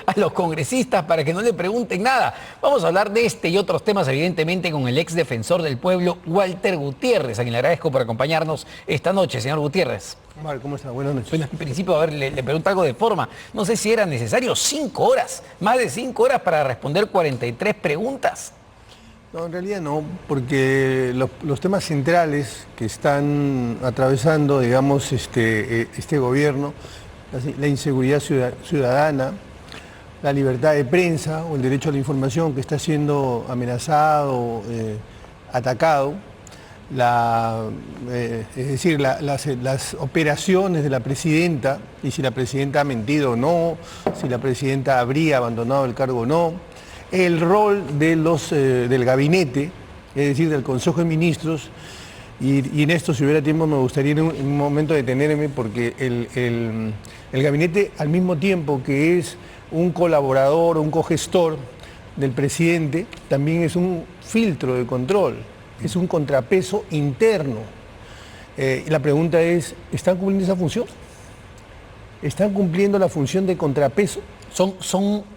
a los congresistas para que no le pregunten nada. Vamos a hablar de este y otros temas, evidentemente, con el ex defensor del pueblo, Walter Gutiérrez, a quien le agradezco por acompañarnos esta noche. Señor Gutiérrez. Omar, ¿cómo está? Buenas noches. Bueno, en principio, a ver, le pregunto algo de forma. No sé si era necesario 5 horas, más de 5 horas para responder 43 preguntas. No, en realidad no, porque los temas centrales que están atravesando, digamos, este gobierno, la inseguridad ciudadana, la libertad de prensa o el derecho a la información que está siendo amenazado, atacado, es decir, las operaciones de la presidenta, y si la presidenta ha mentido o no, si la presidenta habría abandonado el cargo o no, el rol de del gabinete, es decir, del Consejo de Ministros, y en esto, si hubiera tiempo, me gustaría en un momento detenerme, porque el gabinete, al mismo tiempo que es un colaborador, un cogestor del presidente, también es un filtro de control, es un contrapeso interno. Y la pregunta es, ¿están cumpliendo esa función? ¿Están cumpliendo la función de contrapeso?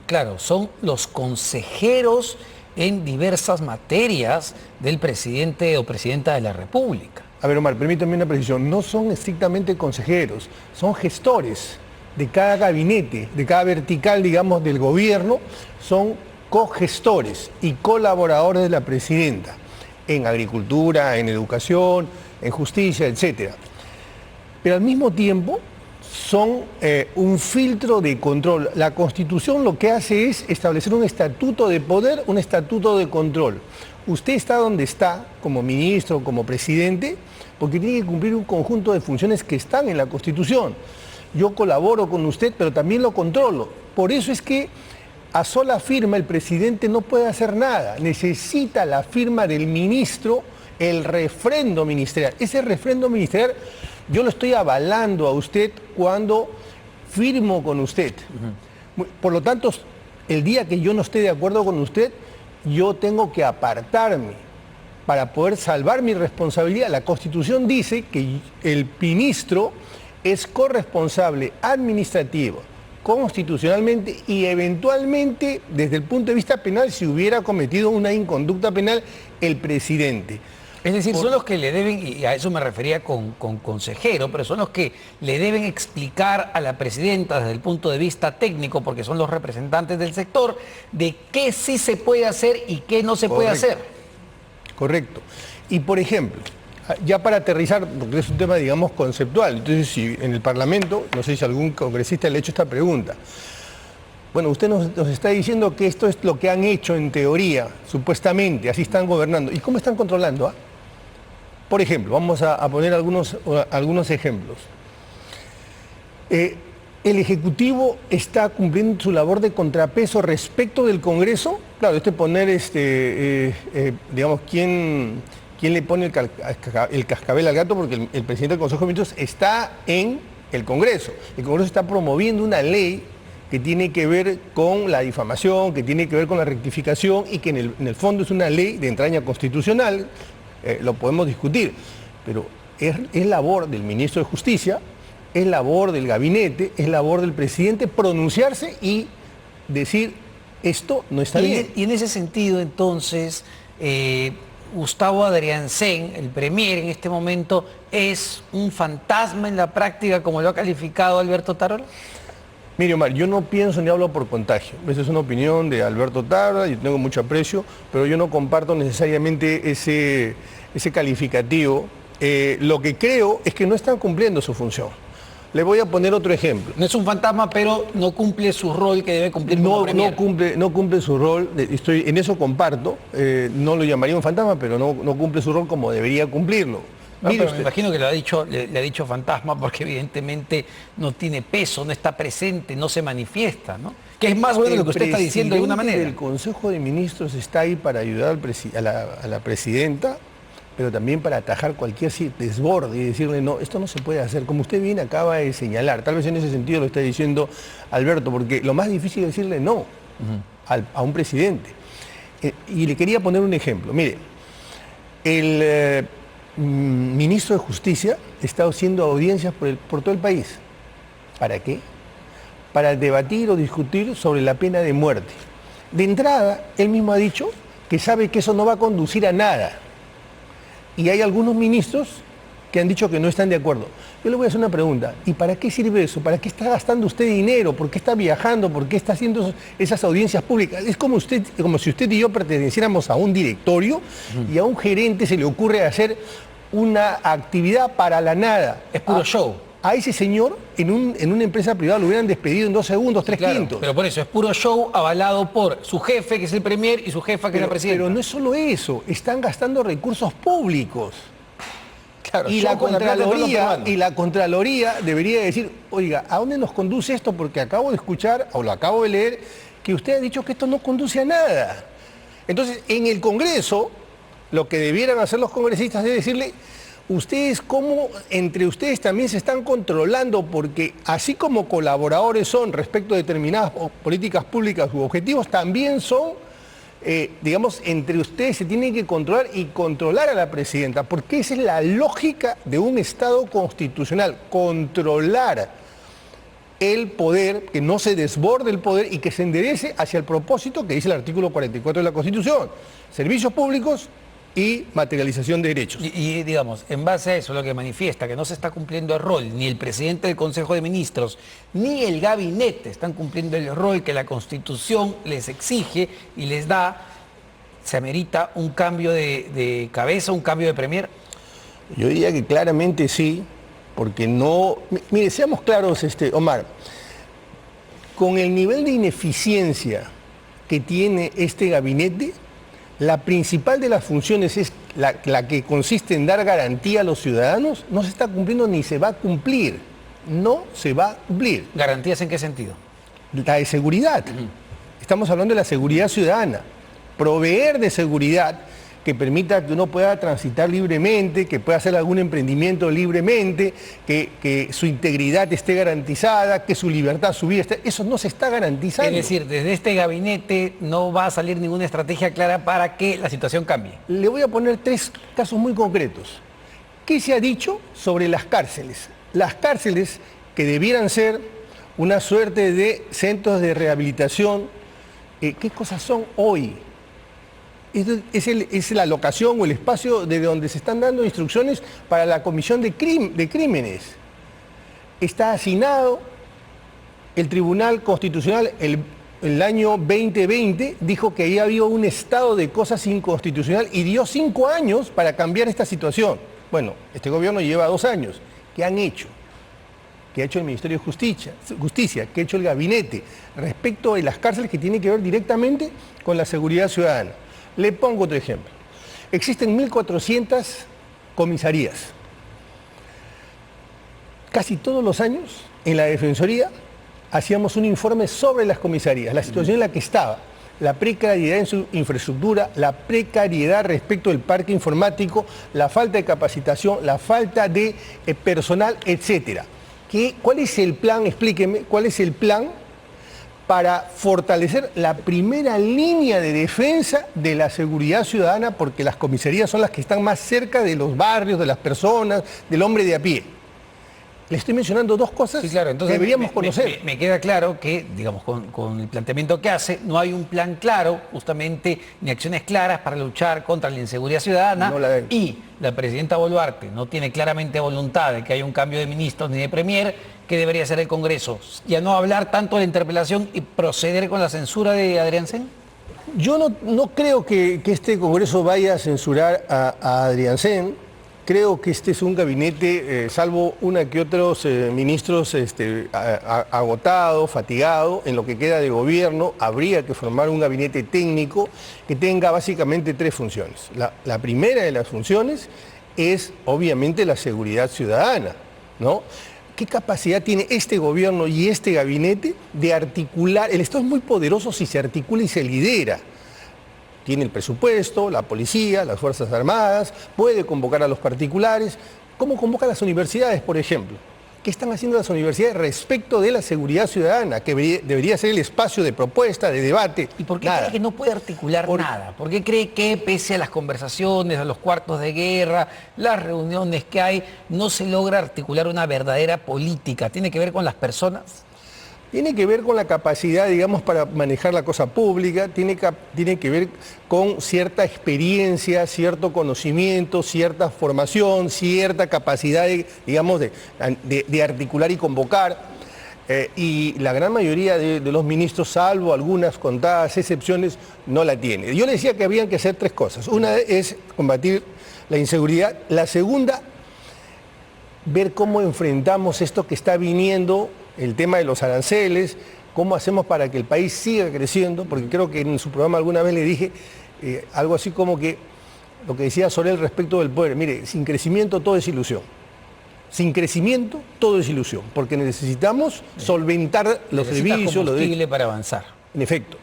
Claro, son los consejeros en diversas materias del presidente o presidenta de la República. A ver, Omar, permítame una precisión. No son estrictamente consejeros, son gestores de cada gabinete, de cada vertical, digamos, del gobierno. Son cogestores y colaboradores de la presidenta en agricultura, en educación, en justicia, etc. Pero al mismo tiempo son un filtro de control. La Constitución lo que hace es establecer un estatuto de poder, un estatuto de control. Usted está donde está, como ministro, como presidente, porque tiene que cumplir un conjunto de funciones que están en la Constitución. Yo colaboro con usted, pero también lo controlo. Por eso es que a sola firma el presidente no puede hacer nada. Necesita la firma del ministro, el refrendo ministerial. Ese refrendo ministerial yo lo estoy avalando a usted cuando firmo con usted. Por lo tanto, el día que yo no esté de acuerdo con usted, yo tengo que apartarme para poder salvar mi responsabilidad. La Constitución dice que el ministro es corresponsable administrativo, constitucionalmente y eventualmente desde el punto de vista penal si hubiera cometido una inconducta penal el presidente. Es decir, son los que le deben, y a eso me refería con consejero, pero son los que le deben explicar a la presidenta desde el punto de vista técnico, porque son los representantes del sector, de qué sí se puede hacer y qué no se puede hacer. Correcto. Y por ejemplo, ya para aterrizar, porque es un tema, digamos, conceptual, entonces si en el Parlamento, no sé si algún congresista le ha hecho esta pregunta, bueno, usted nos está diciendo que esto es lo que han hecho en teoría, supuestamente, así están gobernando. ¿Y cómo están controlando? Por ejemplo, vamos a poner algunos ejemplos. ¿El Ejecutivo está cumpliendo su labor de contrapeso respecto del Congreso? Claro, poner, digamos, quién le pone el cascabel al gato, porque el presidente del Consejo de Ministros está en el Congreso. El Congreso está promoviendo una ley que tiene que ver con la difamación, que tiene que ver con la rectificación y que en el fondo es una ley de entraña constitucional, lo podemos discutir, pero es labor del ministro de Justicia, es labor del gabinete, es labor del presidente pronunciarse y decir esto no está bien. Y en ese sentido, entonces, Gustavo Adriancén, el premier en este momento, ¿es un fantasma en la práctica como lo ha calificado Alberto Tarola? Mire, Omar, yo no pienso ni hablo por contagio. Esa es una opinión de Alberto Tarola, yo tengo mucho aprecio, pero yo no comparto necesariamente ese calificativo. Lo que creo es que no están cumpliendo su función. Le voy a poner otro ejemplo. No es un fantasma, pero no cumple su rol que debe cumplir como premier. No cumple su rol, en eso comparto, no lo llamaría un fantasma, pero no cumple su rol como debería cumplirlo. Pero me imagino que le ha dicho fantasma porque evidentemente no tiene peso, no está presente, no se manifiesta, ¿no? Que es más bueno lo que usted está diciendo de alguna manera. El Consejo de Ministros está ahí para ayudar a la presidenta, pero también para atajar cualquier desborde y decirle, no, esto no se puede hacer, como usted bien acaba de señalar. Tal vez en ese sentido lo está diciendo Alberto, porque lo más difícil es decirle no a un presidente. Y le quería poner un ejemplo. Mire, el ministro de Justicia está haciendo audiencias por todo el país. ¿Para qué? para debatir o discutir sobre la pena de muerte. De entrada, él mismo ha dicho que sabe que eso no va a conducir a nada. Y hay algunos ministros que han dicho que no están de acuerdo. Yo le voy a hacer una pregunta. ¿Y para qué sirve eso? ¿Para qué está gastando usted dinero? ¿Por qué está viajando? ¿Por qué está haciendo esas audiencias públicas? Es como si usted y yo perteneciéramos a un directorio y a un gerente se le ocurre hacer una actividad para la nada. Es puro show. A ese señor, en una empresa privada, lo hubieran despedido en 2 segundos, 3 Claro, quintos. pero por eso, es puro show avalado por su jefe, que es el premier, y su jefa, que es la presidenta. Pero no es solo eso, están gastando recursos públicos. Claro, Y show la con plata de todos los peruanos. Contraloría debería decir, oiga, ¿a dónde nos conduce esto? Porque acabo de escuchar, o lo acabo de leer, que usted ha dicho que esto no conduce a nada. Entonces, en el Congreso, lo que debieran hacer los congresistas es decirle, ustedes cómo entre ustedes también se están controlando, porque así como colaboradores son respecto a determinadas políticas públicas u objetivos, también son, digamos, entre ustedes se tienen que controlar y controlar a la presidenta, porque esa es la lógica de un Estado constitucional, controlar el poder, que no se desborde el poder y que se enderece hacia el propósito que dice el artículo 44 de la Constitución, servicios públicos y materialización de derechos. Y, digamos, en base a eso, lo que manifiesta que no se está cumpliendo el rol, ni el presidente del Consejo de Ministros, ni el gabinete están cumpliendo el rol que la Constitución les exige y les da, se amerita un cambio de cabeza, un cambio de premier. Yo diría que claramente sí, porque no... Mire, seamos claros, Omar, con el nivel de ineficiencia que tiene este gabinete, la principal de las funciones es la que consiste en dar garantía a los ciudadanos, no se está cumpliendo ni se va a cumplir. No se va a cumplir. ¿Garantías en qué sentido? La de seguridad. Estamos hablando de la seguridad ciudadana. Proveer de seguridad que permita que uno pueda transitar libremente, que pueda hacer algún emprendimiento libremente, que su integridad esté garantizada, que su libertad, su vida esté... Eso no se está garantizando. Es decir, desde este gabinete no va a salir ninguna estrategia clara para que la situación cambie. Le voy a poner 3 casos muy concretos. ¿Qué se ha dicho sobre las cárceles? Las cárceles, que debieran ser una suerte de centros de rehabilitación, ¿qué cosas son hoy? Es la locación o el espacio de donde se están dando instrucciones para la comisión de crímenes. Está asignado, el Tribunal Constitucional el año 2020 dijo que ahí había un estado de cosas inconstitucional y dio 5 años para cambiar esta situación. Bueno, este gobierno lleva 2 años. ¿Qué han hecho? ¿Qué ha hecho el Ministerio de Justicia? ¿Qué ha hecho el gabinete? Respecto de las cárceles que tienen que ver directamente con la seguridad ciudadana. Le pongo otro ejemplo. Existen 1.400 comisarías. Casi todos los años, en la Defensoría, hacíamos un informe sobre las comisarías, la situación en la que estaba, la precariedad en su infraestructura, la precariedad respecto del parque informático, la falta de capacitación, la falta de personal, etc. ¿Cuál es el plan? Explíqueme, ¿cuál es el plan para fortalecer la primera línea de defensa de la seguridad ciudadana, porque las comisarías son las que están más cerca de los barrios, de las personas, del hombre de a pie? Le estoy mencionando 2 cosas, sí, claro. Entonces, que deberíamos conocer. Me queda claro que, digamos, con el planteamiento que hace, no hay un plan claro, justamente, ni acciones claras para luchar contra la inseguridad ciudadana. No la hay. Y la presidenta Boluarte no tiene claramente voluntad de que haya un cambio de ministros ni de premier. ¿Qué debería hacer el Congreso? ¿Ya no hablar tanto de la interpelación y proceder con la censura de Adrián Sen? Yo no creo que este Congreso vaya a censurar a Adrián Sen. Creo que este es un gabinete, salvo una que otros ministros agotado, fatigado, en lo que queda de gobierno, habría que formar un gabinete técnico que tenga básicamente 3 funciones. La primera de las funciones es, obviamente, la seguridad ciudadana, ¿no? ¿Qué capacidad tiene este gobierno y este gabinete de articular? El Estado es muy poderoso si se articula y se lidera. Tiene el presupuesto, la policía, las Fuerzas Armadas, puede convocar a los particulares. ¿Cómo convoca a las universidades, por ejemplo? ¿Qué están haciendo las universidades respecto de la seguridad ciudadana, que debería ser el espacio de propuesta, de debate? ¿Y por qué cree que no puede articular nada? ¿Por qué cree que, pese a las conversaciones, a los cuartos de guerra, las reuniones que hay, no se logra articular una verdadera política? ¿Tiene que ver con las personas? Tiene que ver con la capacidad, digamos, para manejar la cosa pública, tiene que ver con cierta experiencia, cierto conocimiento, cierta formación, cierta capacidad, digamos, de articular y convocar. Y la gran mayoría de los ministros, salvo algunas contadas excepciones, no la tiene. Yo le decía que habían que hacer 3 cosas. Una es combatir la inseguridad. La segunda, ver cómo enfrentamos esto que está viniendo, el tema de los aranceles, cómo hacemos para que el país siga creciendo, porque creo que en su programa alguna vez le dije algo así como que lo que decía Sorel respecto del poder. Mire, sin crecimiento todo es ilusión. Sin crecimiento todo es ilusión, porque necesitamos solventar los servicios. Combustible para avanzar. En efecto,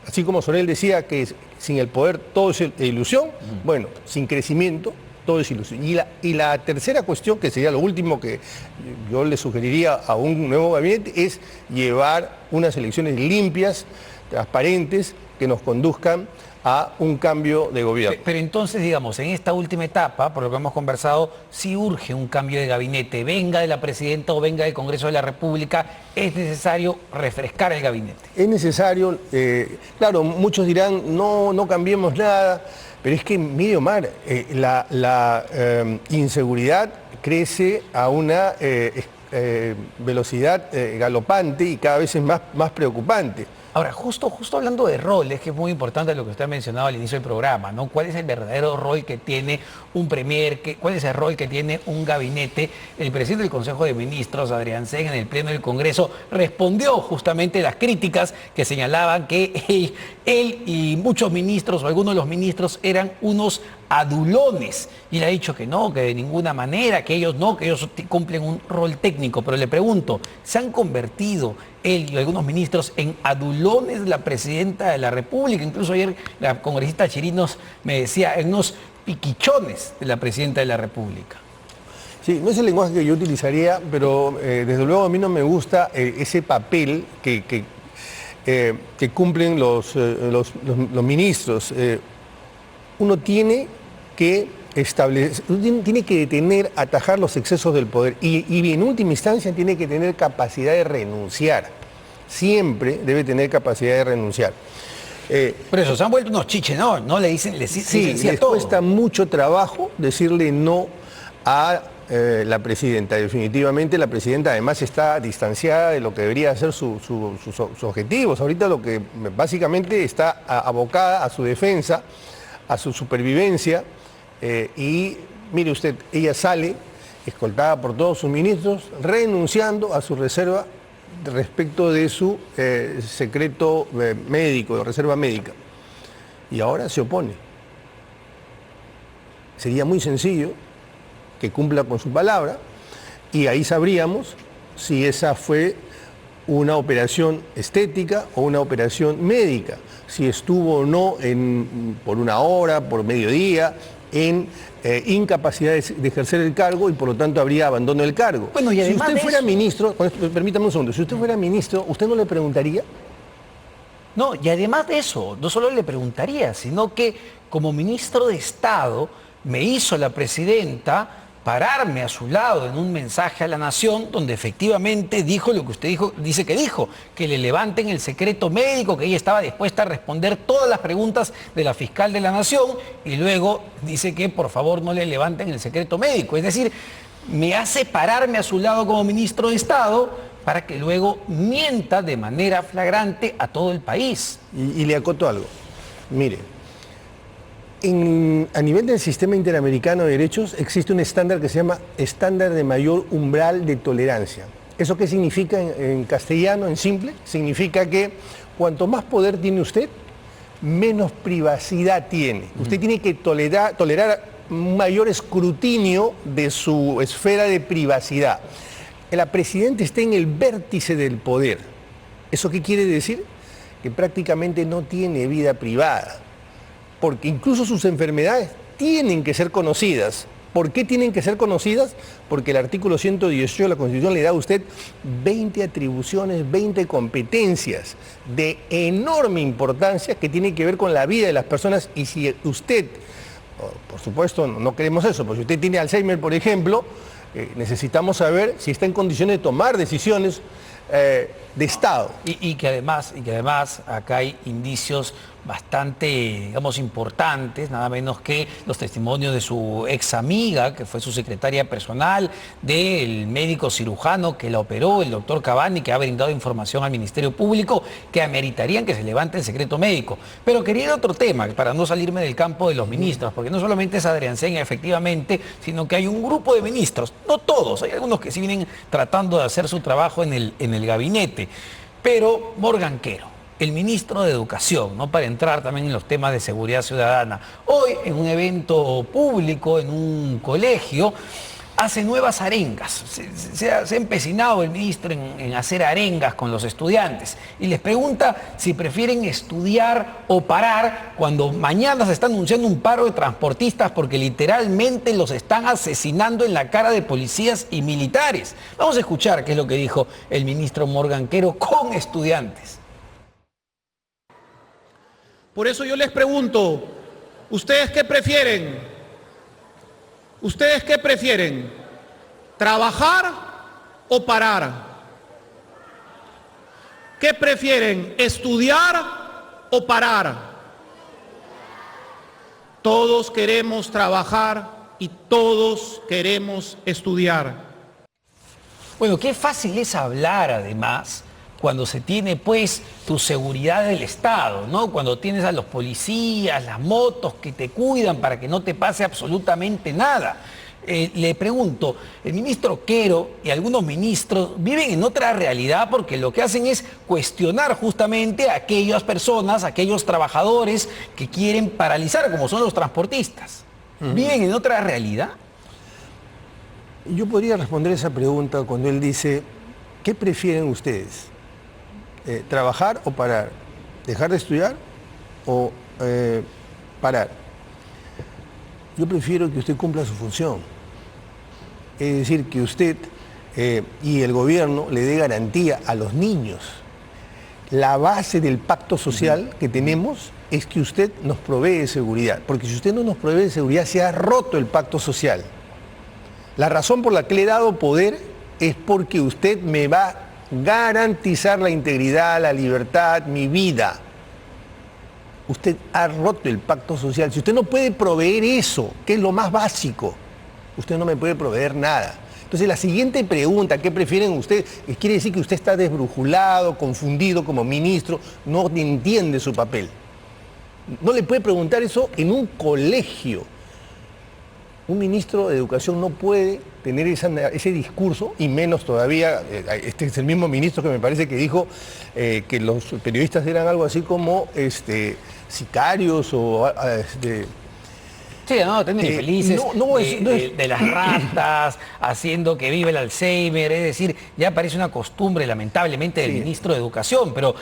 así como Sorel decía que sin el poder todo es ilusión, bueno, sin crecimiento todo es ilusión. Y la tercera cuestión, que sería lo último que yo le sugeriría a un nuevo gabinete, es llevar unas elecciones limpias, transparentes, que nos conduzcan a un cambio de gobierno. Pero entonces, digamos, en esta última etapa, por lo que hemos conversado, sí urge un cambio de gabinete, venga de la presidenta o venga del Congreso de la República, es necesario refrescar el gabinete. Es necesario, claro, muchos dirán, no cambiemos nada, pero es que, mire Omar, la inseguridad crece a una velocidad galopante y cada vez es más preocupante. Ahora, justo hablando de roles, que es muy importante lo que usted ha mencionado al inicio del programa, ¿no? ¿Cuál es el verdadero rol que tiene un premier? ¿Cuál es el rol que tiene un gabinete? El presidente del Consejo de Ministros, Adrián Sen, en el Pleno del Congreso, respondió justamente las críticas que señalaban que él y muchos ministros, o algunos de los ministros, eran unos adulones. Y le ha dicho que no, que de ninguna manera, que ellos cumplen un rol técnico. Pero le pregunto, ¿se han convertido él y algunos ministros en adulones de la presidenta de la República? Incluso ayer la congresista Chirinos me decía, en unos piquichones de la presidenta de la República. Sí, no es el lenguaje que yo utilizaría, pero desde luego a mí no me gusta ese papel que cumplen los ministros. Uno tiene que detener, atajar los excesos del poder y en última instancia tiene que tener capacidad de renunciar. Siempre debe tener capacidad de renunciar. Pero eso, se han vuelto unos chiches, ¿no? Le dicen sí, sí a les todo. Cuesta mucho trabajo decirle no a la presidenta. Definitivamente la presidenta además está distanciada de lo que debería ser sus objetivos. Ahorita lo que básicamente está abocada a su defensa, a su supervivencia, y mire usted, ella sale escoltada por todos sus ministros, renunciando a su reserva respecto de su secreto médico, de reserva médica. Y ahora se opone. Sería muy sencillo que cumpla con su palabra y ahí sabríamos si esa fue una operación estética o una operación médica, si estuvo o no por una hora, por mediodía, en incapacidad de ejercer el cargo y por lo tanto habría abandono del cargo. Bueno, y además si usted fuera eso... ministro, permítame un segundo, si usted fuera ministro, ¿usted no le preguntaría? No, y además de eso, no solo le preguntaría, sino que como ministro de Estado me hizo la presidenta pararme a su lado en un mensaje a la nación donde efectivamente dijo lo que usted dice que dijo, que le levanten el secreto médico, que ella estaba dispuesta a responder todas las preguntas de la fiscal de la nación y luego dice que por favor no le levanten el secreto médico. Es decir, me hace pararme a su lado como ministro de Estado para que luego mienta de manera flagrante a todo el país. Y le acoto algo. Mire, a nivel del sistema interamericano de derechos existe un estándar que se llama estándar de mayor umbral de tolerancia. ¿Eso qué significa en castellano, en simple? Significa que cuanto más poder tiene usted, menos privacidad tiene. Usted tiene que tolerar un mayor escrutinio de su esfera de privacidad. La presidenta está en el vértice del poder. ¿Eso qué quiere decir? Que prácticamente no tiene vida privada. Porque incluso sus enfermedades tienen que ser conocidas. ¿Por qué tienen que ser conocidas? Porque el artículo 118 de la Constitución le da a usted 20 atribuciones, 20 competencias de enorme importancia que tienen que ver con la vida de las personas. Y si usted, por supuesto no queremos eso, pero si usted tiene Alzheimer, por ejemplo, necesitamos saber si está en condiciones de tomar decisiones de Estado. Y que además acá hay indicios bastante, digamos, importantes, nada menos que los testimonios de su ex amiga, que fue su secretaria personal, del médico cirujano que la operó, el doctor Cavani, que ha brindado información al Ministerio Público, que ameritarían que se levante el secreto médico. Pero quería ir a otro tema, para no salirme del campo de los ministros, porque no solamente es Adrián Seña, efectivamente, sino que hay un grupo de ministros, no todos, hay algunos que sí vienen tratando de hacer su trabajo en el gabinete, pero Morgan Quero, el ministro de Educación, ¿no? Para entrar también en los temas de seguridad ciudadana. Hoy, en un evento público, en un colegio, hace nuevas arengas. Se ha empecinado el ministro en hacer arengas con los estudiantes y les pregunta si prefieren estudiar o parar cuando mañana se está anunciando un paro de transportistas porque literalmente los están asesinando en la cara de policías y militares. Vamos a escuchar qué es lo que dijo el ministro Morgan Quero con estudiantes. Por eso yo les pregunto, ¿ustedes qué prefieren? ¿Ustedes qué prefieren? ¿Trabajar o parar? ¿Qué prefieren? ¿Estudiar o parar? Todos queremos trabajar y todos queremos estudiar. Bueno, qué fácil es hablar además cuando se tiene pues tu seguridad del Estado, ¿no? Cuando tienes a los policías, las motos que te cuidan para que no te pase absolutamente nada. Le pregunto, el ministro Quero y algunos ministros viven en otra realidad porque lo que hacen es cuestionar justamente a aquellas personas, a aquellos trabajadores que quieren paralizar, como son los transportistas. ¿Viven en otra realidad? Yo podría responder esa pregunta cuando él dice, ¿qué prefieren ustedes? ¿Trabajar o parar? ¿Dejar de estudiar o parar? Yo prefiero que usted cumpla su función. Es decir, que usted y el gobierno le dé garantía a los niños. La base del pacto social que tenemos es que usted nos provee seguridad. Porque si usted no nos provee seguridad, se ha roto el pacto social. La razón por la que le he dado poder es porque usted me va a garantizar la integridad, la libertad, mi vida. Usted ha roto el pacto social. Si usted no puede proveer eso, que es lo más básico, usted no me puede proveer nada. Entonces la siguiente pregunta, ¿qué prefieren ustedes? Quiere decir que usted está desbrujulado, confundido como ministro, no entiende su papel. No le puede preguntar eso en un colegio. Un ministro de Educación no puede tener ese discurso, y menos todavía, este es el mismo ministro que me parece que dijo que los periodistas eran algo así como sicarios o... Sí, no, están infelices de las ratas, haciendo que vive el Alzheimer, es decir, ya parece una costumbre lamentablemente del ministro de Educación, pero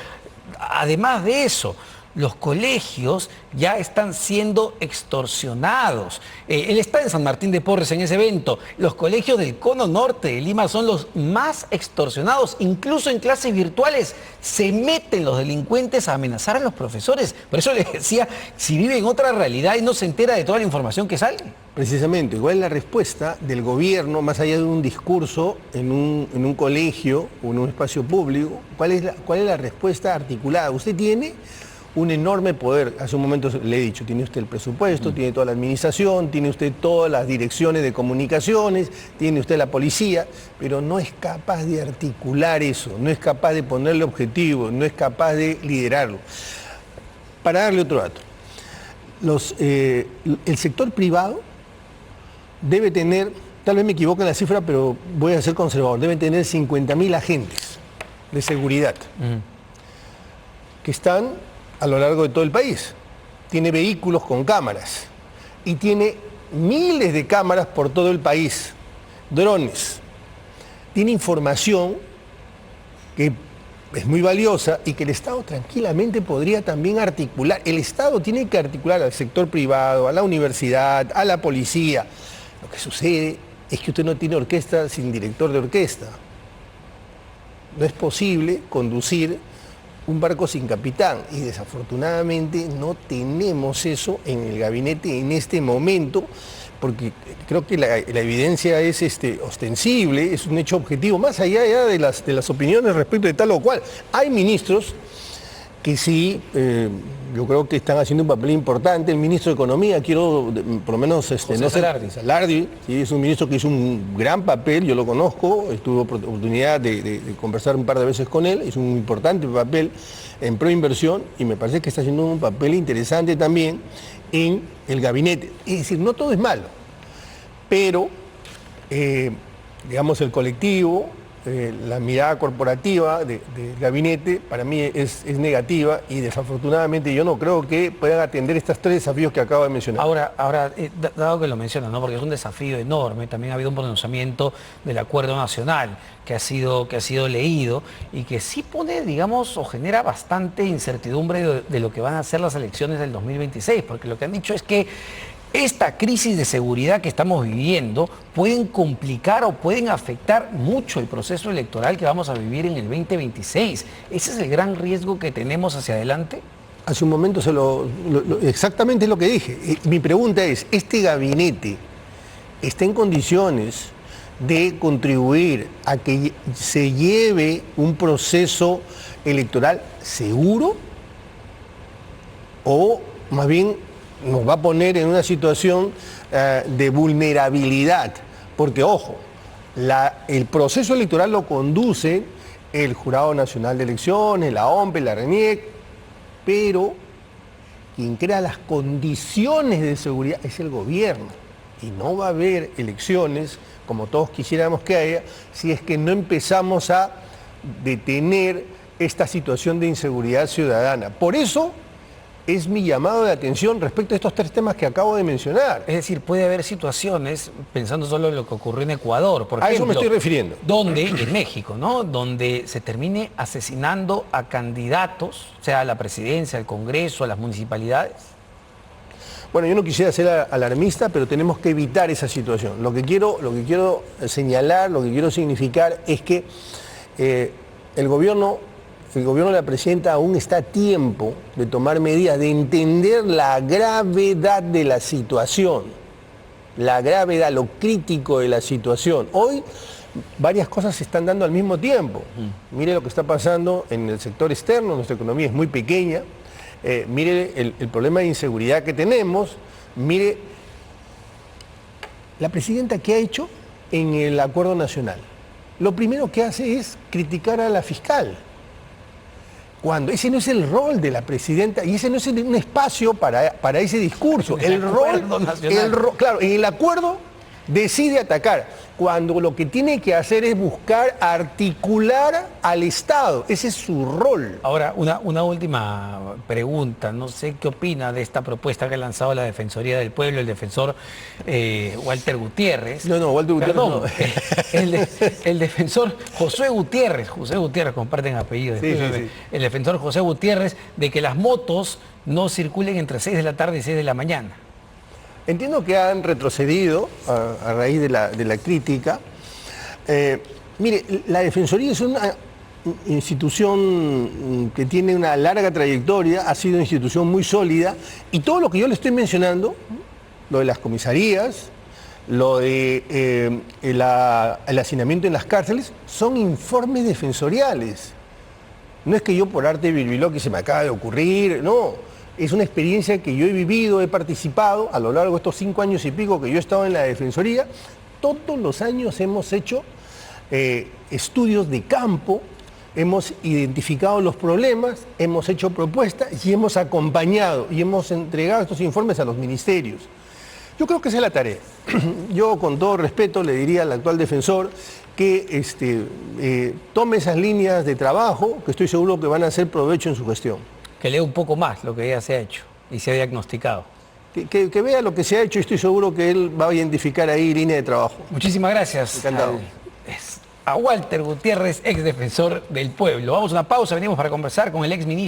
además de eso, los colegios ya están siendo extorsionados. Él está en San Martín de Porres en ese evento. Los colegios del Cono Norte de Lima son los más extorsionados. Incluso en clases virtuales se meten los delincuentes a amenazar a los profesores. Por eso les decía, si vive en otra realidad y no se entera de toda la información que sale. Precisamente, igual es la respuesta del gobierno, más allá de un discurso en un colegio o en un espacio público, ¿cuál es la respuesta articulada? Usted tiene un enorme poder, hace un momento le he dicho, tiene usted el presupuesto, tiene toda la administración, tiene usted todas las direcciones de comunicaciones, tiene usted la policía, pero no es capaz de articular eso, no es capaz de ponerle objetivos, no es capaz de liderarlo. Para darle otro dato, el sector privado debe tener, tal vez me equivoque en la cifra, pero voy a ser conservador, debe tener 50.000 agentes de seguridad que están a lo largo de todo el país. Tiene vehículos con cámaras y tiene miles de cámaras por todo el país, drones. Tiene información que es muy valiosa y que el Estado tranquilamente podría también articular. El Estado tiene que articular al sector privado, a la universidad, a la policía. Lo que sucede es que usted no tiene orquesta sin director de orquesta. No es posible conducir un barco sin capitán, y desafortunadamente no tenemos eso en el gabinete en este momento, porque creo que la evidencia es ostensible, es un hecho objetivo, más allá ya de las opiniones respecto de tal o cual. Hay ministros que sí, yo creo que están haciendo un papel importante. El ministro de Economía, por lo menos, Salardi, sí, es un ministro que hizo un gran papel, yo lo conozco, tuve oportunidad de conversar un par de veces con él, hizo un importante papel en proinversión y me parece que está haciendo un papel interesante también en el gabinete. Es decir, no todo es malo, pero, digamos, el colectivo, la mirada corporativa del gabinete para mí es negativa y desafortunadamente yo no creo que puedan atender estos tres desafíos que acabo de mencionar. Ahora, dado que lo mencionas, ¿no? Porque es un desafío enorme, también ha habido un pronunciamiento del Acuerdo Nacional que ha sido leído y que sí pone, digamos, o genera bastante incertidumbre de lo que van a ser las elecciones del 2026, porque lo que han dicho es que esta crisis de seguridad que estamos viviendo pueden complicar o pueden afectar mucho el proceso electoral que vamos a vivir en el 2026. ¿Ese es el gran riesgo que tenemos hacia adelante? Hace un momento exactamente es lo que dije. Mi pregunta es, ¿este gabinete está en condiciones de contribuir a que se lleve un proceso electoral seguro? ¿O más bien nos va a poner en una situación de vulnerabilidad? Porque, ojo, el proceso electoral lo conduce el Jurado Nacional de Elecciones, la OMPE, la RENIEC, pero quien crea las condiciones de seguridad es el gobierno. Y no va a haber elecciones, como todos quisiéramos que haya, si es que no empezamos a detener esta situación de inseguridad ciudadana. Por eso es mi llamado de atención respecto a estos tres temas que acabo de mencionar. Es decir, puede haber situaciones, pensando solo en lo que ocurrió en Ecuador, por ejemplo, a eso me estoy refiriendo. En México, ¿no? Donde se termine asesinando a candidatos, sea a la presidencia, al Congreso, a las municipalidades. Bueno, yo no quisiera ser alarmista, pero tenemos que evitar esa situación. Lo que quiero señalar, lo que quiero significar es que el gobierno de la presidenta aún está a tiempo de tomar medidas, de entender la gravedad de la situación, la gravedad, lo crítico de la situación. Hoy varias cosas se están dando al mismo tiempo. Mire lo que está pasando en el sector externo, nuestra economía es muy pequeña. Mire el problema de inseguridad que tenemos. Mire la presidenta que ha hecho en el Acuerdo Nacional. Lo primero que hace es criticar a la fiscal, cuando ese no es el rol de la presidenta y ese no es un espacio para ese discurso. Claro, en el acuerdo decide atacar, cuando lo que tiene que hacer es buscar articular al Estado. Ese es su rol. Ahora, una última pregunta. No sé qué opina de esta propuesta que ha lanzado la Defensoría del Pueblo, el defensor Walter Gutiérrez. No, Walter Gutiérrez. Perdón, no. El defensor José Gutiérrez, comparten apellidos. Sí. El defensor José Gutiérrez, de que las motos no circulen entre 6 de la tarde y 6 de la mañana. Entiendo que han retrocedido a raíz de la crítica. Mire, la Defensoría es una institución que tiene una larga trayectoria, ha sido una institución muy sólida, y todo lo que yo le estoy mencionando, lo de las comisarías, lo de el hacinamiento en las cárceles, son informes defensoriales. No es que yo por arte de birbiloque se me acaba de ocurrir, no. Es una experiencia que yo he vivido, he participado a lo largo de estos 5 años y pico que yo he estado en la Defensoría. Todos los años hemos hecho estudios de campo, hemos identificado los problemas, hemos hecho propuestas y hemos acompañado y hemos entregado estos informes a los ministerios. Yo creo que esa es la tarea. Yo, con todo respeto, le diría al actual defensor que tome esas líneas de trabajo, que estoy seguro que van a hacer provecho en su gestión. Que lea un poco más lo que ya se ha hecho y se ha diagnosticado. Que vea lo que se ha hecho y estoy seguro que él va a identificar ahí línea de trabajo. Muchísimas gracias. Encantado. A Walter Gutiérrez, ex defensor del pueblo. Vamos a una pausa, venimos para conversar con el ex ministro.